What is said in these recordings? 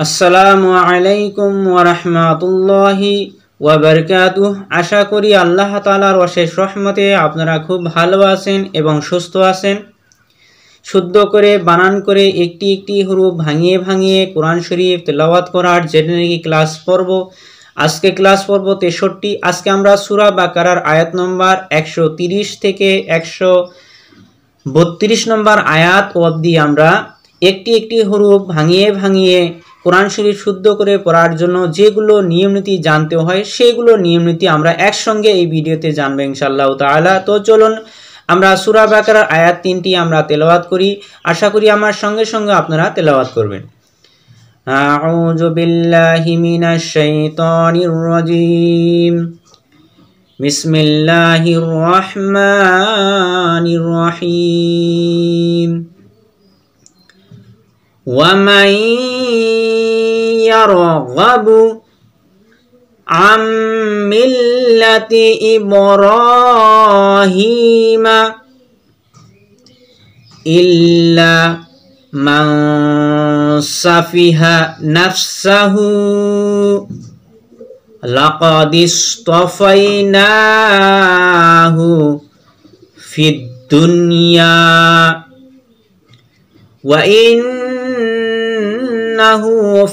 আসসালামু আলাইকুম ওয়া রাহমাতুল্লাহি ওয়া বারাকাতুহু। আশা করি আল্লাহ তাআলার অশেষ রহমতে আপনারা খুব ভালো আছেন এবং সুস্থ আছেন। শুদ্ধ করে বানান করে একটি একটি হরফ ভাঙিয়ে ভাঙিয়ে কোরআন শরীফ তেলাওয়াত করার জেনারেলি ক্লাস পর্ব। আজকে ক্লাস পর্ব 63। আজকে আমরা সূরা বাকারার আয়াত নম্বর 130 থেকে 132 নম্বর আয়াত অবধি আমরা একটি একটি হরফ ভাঙিয়ে ভাঙিয়ে কোরআন শরীফ শুদ্ধ করে পড়ার জন্য যেগুলো নিয়ম নীতি জানতে হয় সেগুলো নিয়ম নীতি আমরা একসঙ্গে এই ভিডিওতে জানবো ইনশাআল্লাহ তাআলা। তো চলুন আমরা সূরা বাকারার আয়াত 3টি আমরা তেলাওয়াত করি। আশা করি আমার সঙ্গে সঙ্গে আপনারা তেলাওয়াত করবেন। আউযু বিল্লাহি মিনাশ শাইতানির রাজীম। বিসমিল্লাহির রহমানির রহিম। وَمَن يَرْغَبُ عَن مِّلَّةِ إِبْرَاهِيمَ إِلَّا مَن سَفِهَ نَفْسَهُ لَقَدِ اصْطَفَيْنَاهُ فِي الدُّنْيَا وَإِنَّهُ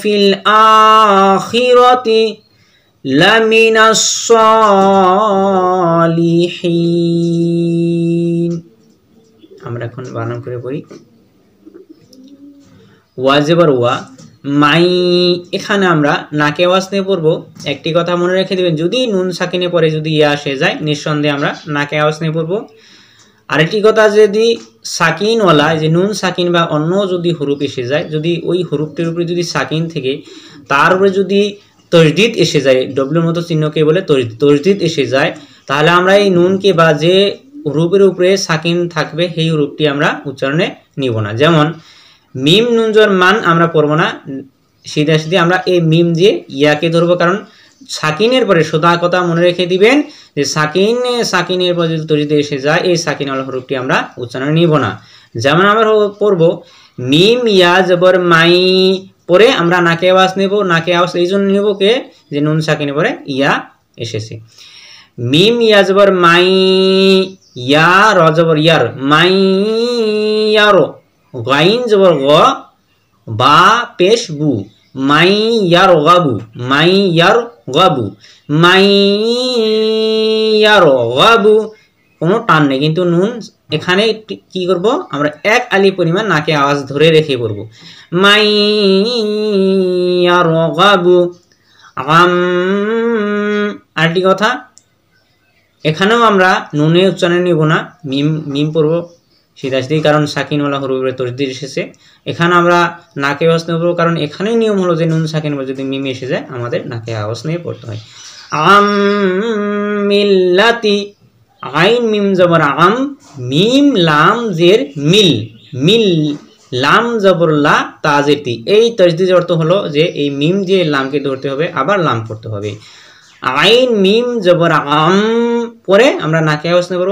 فِي الْآخِرَةِ لَمِنَ الصَّالِحِينَ। আমরা এখন বানান করে পড়ি। ওয়াজিবার ওয়া মাই, এখানে আমরা নাকে আওয়াজ নিয়ে পড়বো। একটি কথা মনে রেখে দিবেন, যদি নুন সাকিনে পরে যদি ইয়া আসে যায় নিঃসন্দেহে আমরা নাকে আওয়াজ নিয়ে পড়বো। আরেকটি কথা, যদি সাকিনওয়ালা যে নুন সাকিন বা অন্য যদি হরুপ এসে যায়, যদি ওই হরুপটির উপরে যদি সাকিন থেকে তার উপরে যদি তসদিদ এসে যায়, ডব্লিউর মতো চিহ্নকে বলে তসদিদ এসে যায়, তাহলে আমরা এই নুনকে বা যে হরুপের উপরে সাকিন থাকবে সেই হরুপটি আমরা উচ্চারণে নিব না। যেমন মিম নুন জর মান আমরা পড়বো না, সিধা সিধি আমরা এই মিম দিয়ে ইয়াকে ধরবো, কারণ সাকিনের পরে সোজা কথা মনে রেখে দিবেন যে সাকিনের পরে যদি তসদিদ এসে যায় এই সাকিনওয়ালা হরফটি আমরা উচ্চারণে নিব না। যেমন আমরা পড়ব মিম ইয়া জবর মাই, পরে আমরা নাকে আওয়াজ নেব। নাকে আওয়াজ এই জন্য নেব কে, যে নুন সাকিনের পরে ইয়া এসেছে। মিম ইয়া জবর মাই, ইয়া র জবর ইয়ার, মাই ইয়ারো, গাইন জবর গ, বা পেশ বু, মাই ইয়ার গাবু, মাই ইয়ার গাবু, মাই ইয়ার গাবু, কোনো টান নেই, কিন্তু নুন এখানে কি করব আমরা এক আলি পরিমাণ নাকে আওয়াজ ধরে রেখে পড়ব। মাই ইয়ার গাবু আম। আরেকটি কথা, এখানেও আমরা নুনে উচ্চারণ নিব না, মিম পড়ব সিধা সিধি, কারণ সাকিনওয়ালা হরফে তসদিদ এসেছে। এখানে আমরা নাকে আওয়াজ নেব, কারণ এখানেই নিয়ম হলো যে নুন সাকিন যদি মিম এসে যায় আমাদের নাকে আওয়াজ নিয়ে পড়তে হয়। আম মিল্লাতি, আইন মিম জবর আম, মিম লাম জের মিল, মিল লাম জবর লা তাজের তি। এই তসদিদের অর্থ হলো যে এই মিম দিয়ে লামকে ধরতে হবে, আবার লাম পড়তে হবে। আইন মিম জবর আম, পরে আমরা নাকে আওয়াজ নেব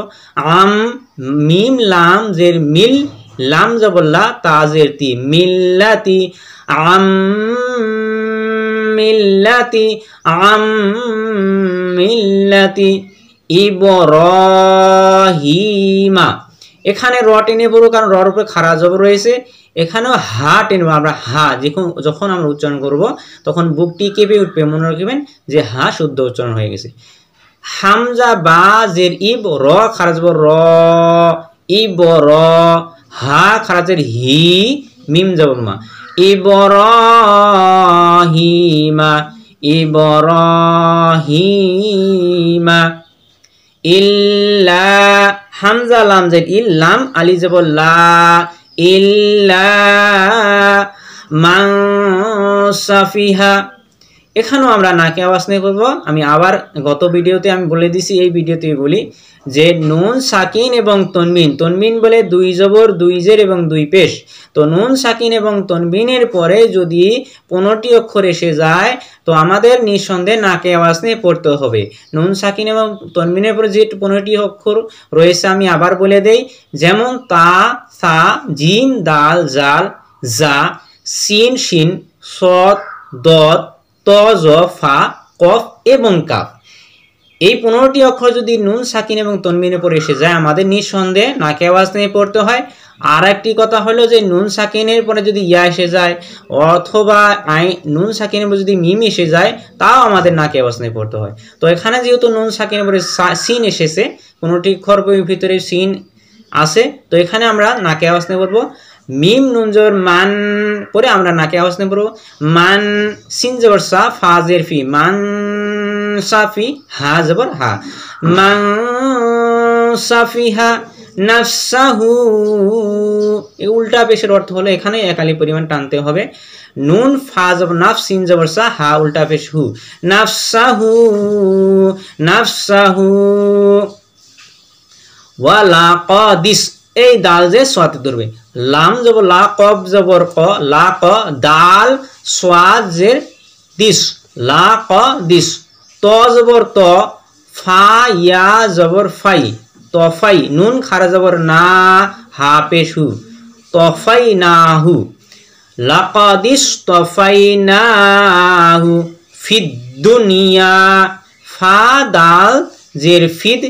আম, মিম লাম জের মিল, লাম জবর লা তাজের তি, মিল্লাতি, আম মিল্লাতি, আম মিল্লাতি ইব্রাহিমা। এখানে র টেনে পড়বো, কারণ রর উপরে খাড়া জবর রয়েছে। এখানেও হা টেনবো আমরা, হা যখন আমরা উচ্চারণ করব তখন বুকটি কেঁপে উঠবে, মনে রাখবেন যে হা শুদ্ধ উচ্চারণ হয়ে গেছে। হামজা বা জের ইব, র খাড়া জবর র, ইব র, হা খাড়া জের হি, মিম জবর মা, ইব্রাহিমা, ইব্রাহিমা। ইল্লা হামজা লাম জের ইল, লাম আলি জবর লা, ইল্লা মান সাফিহা। এখানেও আমরা নাকে আওয়াজ নিয়ে করব। আমি আবার গত ভিডিওতে আমি বলে দিছি, এই ভিডিওতে বলি যে নুন সাকিন এবং তনবিন, তনবিন বলে দুই জবর দুই জের এবং দুই পেশ। তো নুন সাকিন এবং তনবিনের পরে যদি 15টি অক্ষর এসে যায় তো আমাদের নিঃসন্দেহে নাকে আওয়াজ নিয়ে পড়তে হবে। নুন সাকিন এবং তনবিনের পরে যে 15টি অক্ষর রয়েছে আমি আবার বলে দেই, যেমন তা, সা, জিম, দাল, জাল, জা, সিন, শিন, সদ, দদ, ত, জ, ফা, কফ এবং কাফ। এই 15টি অক্ষর যদি নুন সাকিন এবং তনবিনের পরে এসে যায় আমাদের নিঃসন্দেহে নাকে আওয়াজ নিয়ে পড়তে হয়। আর একটি কথা হলো যে নুন সাকিনের পরে যদি ইয়া এসে যায় অথবা নুন সাকিনের পরে যদি মিম এসে যায় তাও আমাদের নাকে আওয়াজ নিয়ে পড়তে হয়। তো এখানে যেহেতু নুন সাকিনের পরে সিন এসেছে, 15টি অক্ষর ভিতরে সিন আছে, তো এখানে আমরা নাকে আওয়াজ নিয়ে পড়বো। মিম নুন জবর মান পরে আমরা নাকে আওয়াজ নিয়ে পড়বো মান, সিন জবর সা, ফা জের ফি, মান সাফি, হা জবর হা, মান সাফিহা নাফসাহু। এই উল্টা পেশের অর্থ হলো এখানে একালি পরিমাণ টানতে হবে। নুন ফা জবর নাফ, সিন জবর সা, হা উল্টা পেশ হু, নাফসাহু নাফসাহু। ওয়া লাকাদিস, এই দাল যে সোয়াতে ধরবে, লাম জবর লা, কফ জবর ক, লা ক, দাল সোয়াদ জের দিস, লা ক দিস। ত জবর ত, ফা ইয়া জবর ফাই, তফাই, নুন খারা জবর না, হা পেশ হু, তফাই নাহু, লাকাদিস তফাই নাহু ফিদ দুনিয়া। ফা দাল জের ফিদ,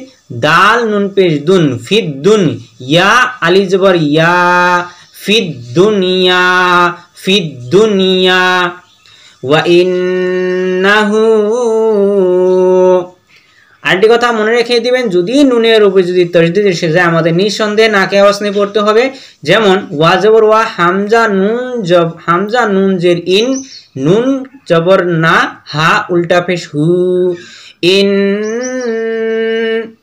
দাল নুন পেশ দুন, ফিদ দুন, ইয়া আলি জবর ইয়া, ফিদ দুনিয়া, ফিদ দুনিয়া। ওয়া ইন্নাহু, আরেকটি কথা মনে রেখে দিবেন, যদি নুনের উপরে যদি তাসদীদ এসে যায় আমাদের নিঃসন্দেহে নাকে আওয়াজ নিয়ে পড়তে হবে। যেমন ওয়া জবর ওয়া, হামজা নুন জের ইন, নুন জবর না, হা উল্টা পেশ হু, ইন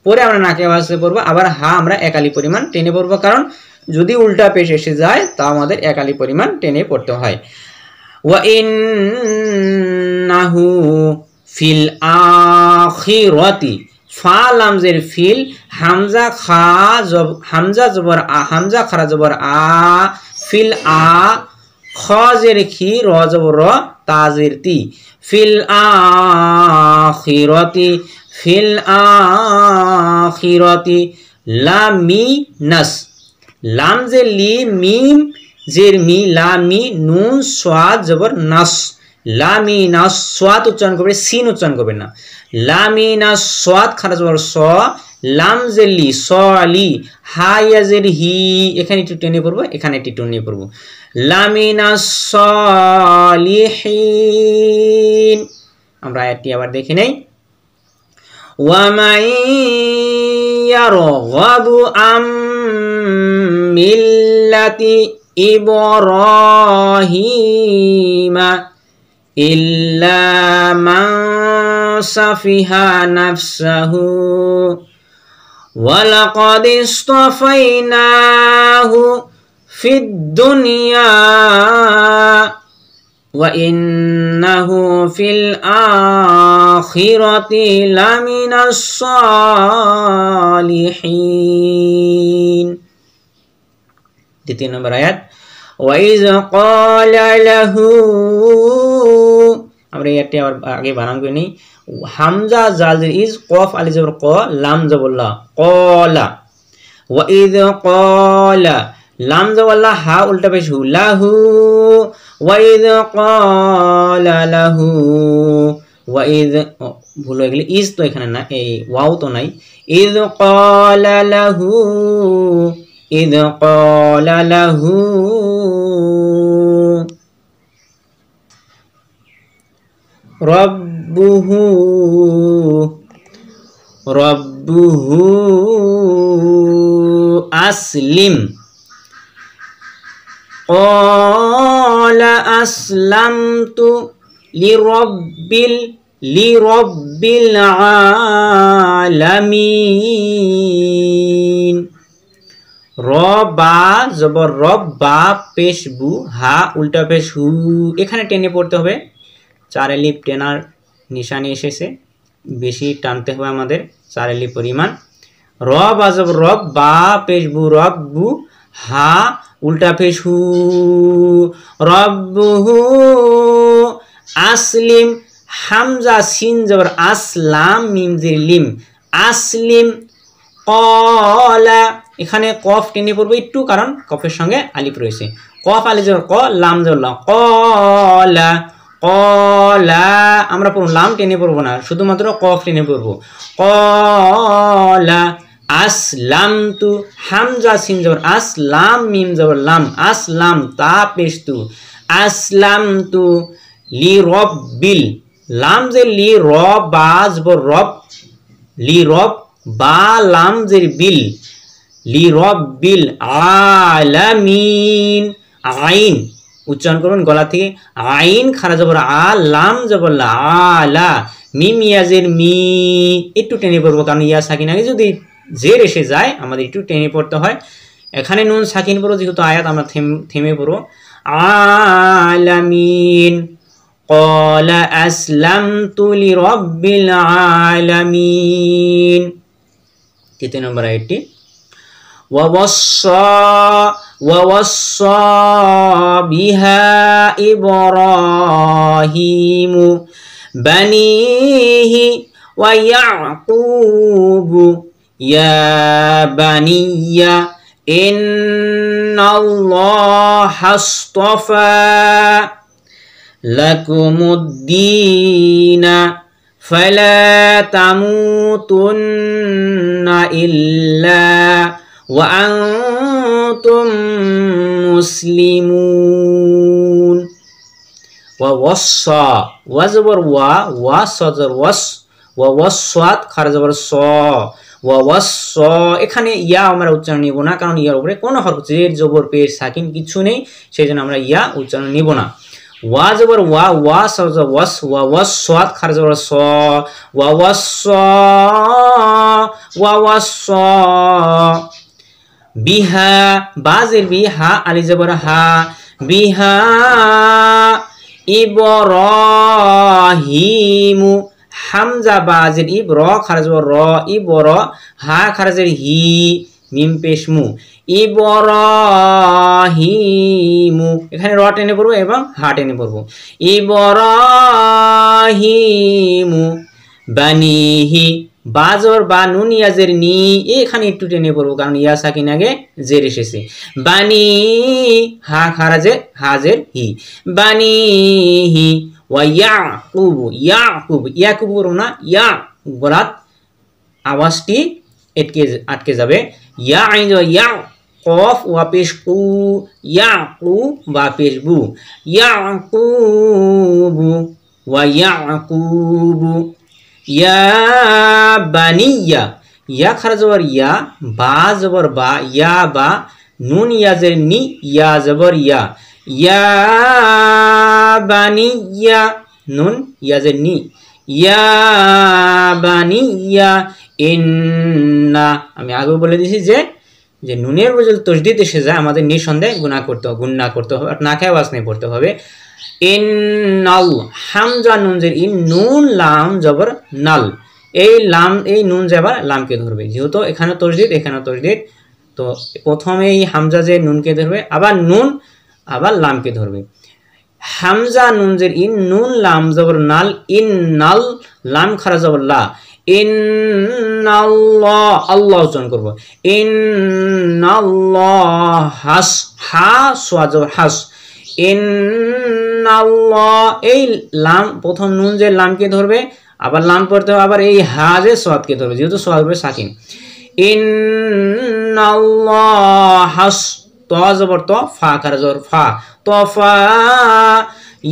পরে আমরা নাকে আওয়াজ দিয়ে পড়বো। আবার হা আমরা একালি পরিমাণ টেনে পড়বো, কারণ যদি উল্টা পেশ এসে যায় তা আমাদের একালি পরিমাণ টেনে পড়তে হয়। ওয়া ইন্নাহু ফিল আখিরাতি, ফা লাম জের ফিল, হামজা খা হামজা জবর আ, হামজা খারা জবর আ, ফিল আ, খ জের খি, র জবর র, তা জের তি, ফিল আখিরাতি, ফিল আখিরাতি। লামি নাস, লাম জের লি, মিম জের মি, লামি, নুন সোয়াদ জবর নাস, লামি নাস, সোয়াদ উচ্চারণ করবে, সিন উচ্চারণ করবে না। লামি নাস সোয়াদ খারা জবর স, লাম জের লি, স লি, হা ইয়া জের হি, এখানে একটু টেনে পড়বো, এখানে একটু টেনে পড়বো, লামি নাস সালিহিন। আমরা আয়াতটি আবার দেখে নেই। ওয়া মান ইয়ারগাবু আম মিল্লাতি ইব্রাহিমা ইল্লা মান সাফিহা নাফসাহু ওয়া লাকাদ ইসতাফাইনাহু ফিদ দুনিয়া ওয়া ইন্নাহু ফিল আখিরাতি লামিনাস সালিহিন। দ্বিতীয় নম্বর আয়াত, ওয়া ইয ক্বালা লাহু, আমরা এই আয়াতটি আবার আগে বানান করে নেই। হামজা জাল ইজ, কফ আলি জবর ক, লাম জবর লা, ক্বালা। ওয়া ইয ক্বালা, লাম জবর লা, হা উল্টা পেশ হু, লাহু। ওয়া ইয ক্বালা লাহু, ওয়া ইয, ভুল হয়ে গেলে, ইজ তো এখানে না, এই ওয়াও তো নাই। ইয ক্বালা লাহু, ইয ক্বালা লাহু রব্বুহু, রব্বুহু আসলিম, ক্বালা আসলামতু লিরব্বিল আলামিন। রবা জবর রব্বা, পেশ বু, হা উল্টা পেশ হু, এখানে টেনে পড়তে হবে। 4 এলিফ টেনার নিশানি এসেছে, বেশি টানতে হবে আমাদের 4 এলিফ পরিমাণ। রবা জবর রব্বা, পেশ বু, রব্বু, হা উল্টা পেশ হু, রব্বুহু আসলিম, হামজা সিন জবর আসলাম, মিম জের লিম, আসলিম। ক্বালা এখানে কফ টেনে পড়বো একটু, কারণ কফের সঙ্গে আলিফ রয়েছে। কফ আলিফ জবর ক, লাম জবর লা, কলা কলা। আমরা পড়ব লাম টেনে পড়বো না, শুধুমাত্র কফ টেনে পড়বো। কলা আসলামতু, হামজা সিন জবর আস, লাম মিম জবর লাম, আসলাম তা পেশ তু, আসলামতু লিরব্বিল, লাম যে লি র বা জবর রব, লিরব বা লাম জের বিল, লিরব্বিল আলামিন। আইন উচ্চারণ করুন গলা থেকে, আইন খারা জবর আ, লাম জবর লা, আলা, মিম ইয়াজের মি, একটু টেনে পড়বো, কারণ ইয়া সাকিন আগে যদি জের এসে যায় আমাদের একটু টেনে পড়তে হয়। এখানে নুন সাকিন পড়ো, যেহেতু আয়াত আমরা থেমে পড়ো। আলামিন, ক্বালা আসলামতু লিরাব্বিল আলামিন। 3 নম্বর আয়াতটি, ওয়াওয়াসসা বিহা ইব্রাহিমু বানিহি ওয়া ইয়াকুবু ইয়া বানিয়া ইন্নাল্লাহা আসতাফা লাকুমুদ্দীনা ফালা তামুতুন্না ইল্লা ওয়া আনতুম মুসলিমুন। ওয়াওয়াসসা, ওয়া জবর ওয়া, ওয়া সজর ওয়াস, ওয়াওয়াসসাত খারা জবর স, ওয়াওয়াসসা। এখানে ইয়া আমরা উচ্চারণ নিব না, কারণ ইয়ার উপরে কোনো হরফ জের জবর পেশ সাকিন কিছু নেই, সেই জন্য আমরা ইয়া উচ্চারণ নিব না। ওয়া জবর ওয়া, ওয়া সজর ওয়াস, ওয়াওয়াসসাত খারা জবর স, ওয়াওয়াসসা, ওয়াওয়াসসা বিহা, বাজের বি, হা আলি জবর হা, বিহা ইব্রাহিমু, হামজা বাজের ইব, র খারাজ র, ইবর, হা খারাজের হি, মিম পেশমু, ইব্রাহিমু। এখানে র টেনে পড়বো এবং হা টেনে পড়বো। ইব্রাহিমু বানিহি, বাজর বা নুন ইয়াজের নি, এখানে একটু টেনে পড়বো, কারণ ইয়া সাকিন আগে জের এসেছে। বানি, হা খারাজে হাজের হি, বানিহি ওয়া ইয়াকুবু, ইয়াকুব, ইয়াকুব করবো না, ইয়া গলাত আওয়াজটি আটকে যাবে। ইয়া আইন ইয়া, কফ ওয়া পেশ কু, ইয়াকু বা পেশ বু, ইয়াকুবু ওয়া ইয়াকুবু ইয়া বানিয়া, ইয়া খারা জবর ইয়া, বা জবর বা, ইয়া বা, নুন ইয়াজের নি, ইয়া জবর ইয়া, ইয়া বানিয়া, নুন ইয়াজের নি, ইয়া বানিয়া ইন্না। আমি আগে বলে দিয়েছি যে নুনের বদলে তসদিদ এসে যায় আমাদের নিঃসন্দেহে গুণা করতে হবে, না খেয়ে আওয়াজ নিয়ে পড়তে হবে। ইন্নাল, হামজা নুন জের ইন, নুন লাম জবর নাল, এই লাম এই নুন যাবার লামকে ধরবে, যেহেতু এখানে তসদিদ এখানে তসদিদ, তো প্রথমে এই হামজা যে নুনকে ধরবে, আবার নুন আবার লামকে ধরবে। হামজা নুন জের ইন, নুন লাম জবর নাল, ইন নাল, লাম খারা জবর লা, ইন্নাল্লাহ, আল্লাহ উচ্চারণ করবো, ইন্নাল্লাহ হাস, হা সোয়া জবর হাস, ইন্নাল্লাহ, এই লাম প্রথম নুন যে লামকে ধরবে, আবার লাম পড়তে হবে, আবার এই হা যে সোয়াদকে ধরবে, যেহেতু সোয়াদ হবে সাকিন। ইন্নাল্লাহ হাস, ত জবর ত, ফা খারা জবর ফা, তফা,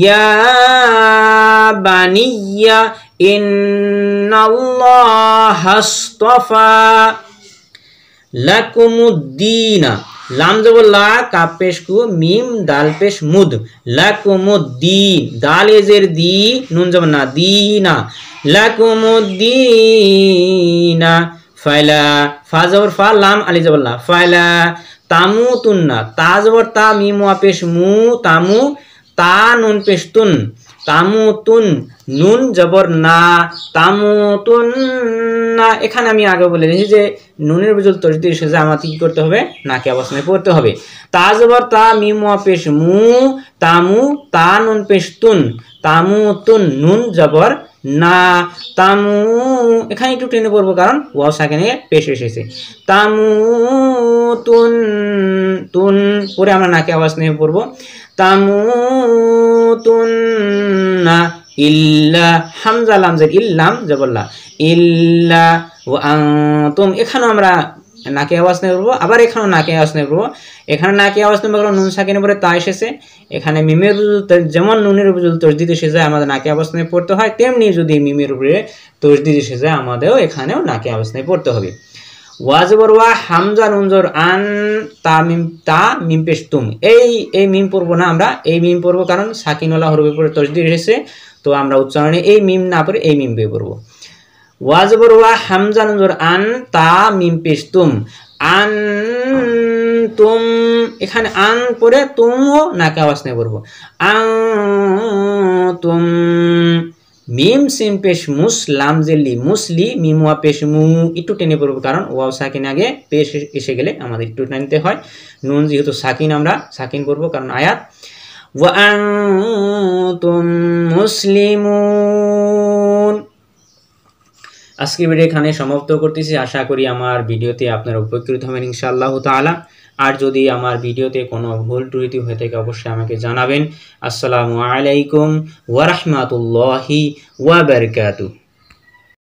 ইয়া বানিয়া ইন্নাল্লাহ হাসতাফা লাকুমুদ্দিনা, লাম জবর লা, কাপ পেশ কু, মিম দাল পেশ মুদ, লাকুমুদ্দিন, দাল এজের দি, নুন জবর না, দিনা, লাকুমুদ্দিনা ফাইলা, ফা জবর ফা, লাম আলি জবর লা, ফাইলা তামুতুন্না, তা জবর তা, মিম ওয়া পেশ মু, তামু, তা নুন পেশ তুন, তামুতুন, নুন জবর না, তামুতুন না। এখানে আমি আগে বলে দিয়েছি যে নুনের বদলে তসদিদ এসেছে, আমাকে কি করতে হবে, নাকে আওয়াজ নিয়ে পড়তে হবে। তা জবর তা, মিম ওয়া পেশ মু, তামু, তা নুন পেশ তুন, তামুতুন, নুন জবর না তামু এখানে একটু টেনে পড়বো কারণ ওয়াও সাকিনে পেশ এসেছে তামু তুন তুন পরে আমরা নাকে আওয়াজ নিয়ে পড়বো তামু তুন না ইল্লা হামজা লামজের ইল্লাম জবল্লা ইল্লা ও আনতুম এখানেও আমরা নাকে আওয়াজ নিয়ে পড়বো আবার এখানেও নাকে আওয়াজ নিয়ে পড়বো এখানে নাকে আওয়াজ নিয়ে পড়বো নুন সাকিনের পরে তা এসেছে এখানে মিমের যেমন নুনের উপরে যদি তসদিদ এসে যায় আমাদের নাকে আওয়াজ নিয়ে পড়তে হয় তেমনি যদি মিমের উপরে তসদিদ এসে যায় আমাদেরও এখানেও নাকে আওয়াজ নিয়ে পড়তে হবে ওয়াজবর ওয়া হামজা নুনজর আন তা মিম পেশ তুম এই মিম পড়বো না আমরা এই মিম পড়বো কারণ সাকিনওয়ালা হরফের উপরে তসদিদ এসেছে তো আমরা উচ্চারণে এই মিম না পড়ে এই মিম দিয়ে পড়বো ওয়াজবর ওয়া হামজা নুনজর আন তা মিম পেশ তুম আন তুম এখানে আন পরে তুমও নাকে আওয়াজ নিয়ে পড়বো আন তুম মিম সিম পেশ মুস লাম জেলি মুসলি মিম ওয়া পেশ মু একটু টেনে পড়বো কারণ ওয়াও সাকিন আগে পেশ এসে গেলে আমাদের একটু টানতে হয় নুন যেহেতু সাকিন আমরা সাকিন করবো কারণ আয়াত ওয়া আনতুম মুসলিমুন আজকের ভিডিও এখানে সমাপ্ত করতেছি আশা করি আমার ভিডিওতে আপনারা উপকৃত হবেন ইনশাআল্লাহ তাআলা আর যদি আমার ভিডিওতে কোনো ভুল ত্রুটি হয়ে থাকে অবশ্যই আমাকে জানাবেন আসসালামু আলাইকুম ওয়া রাহমাতুল্লাহি ওয়া বারাকাতুহু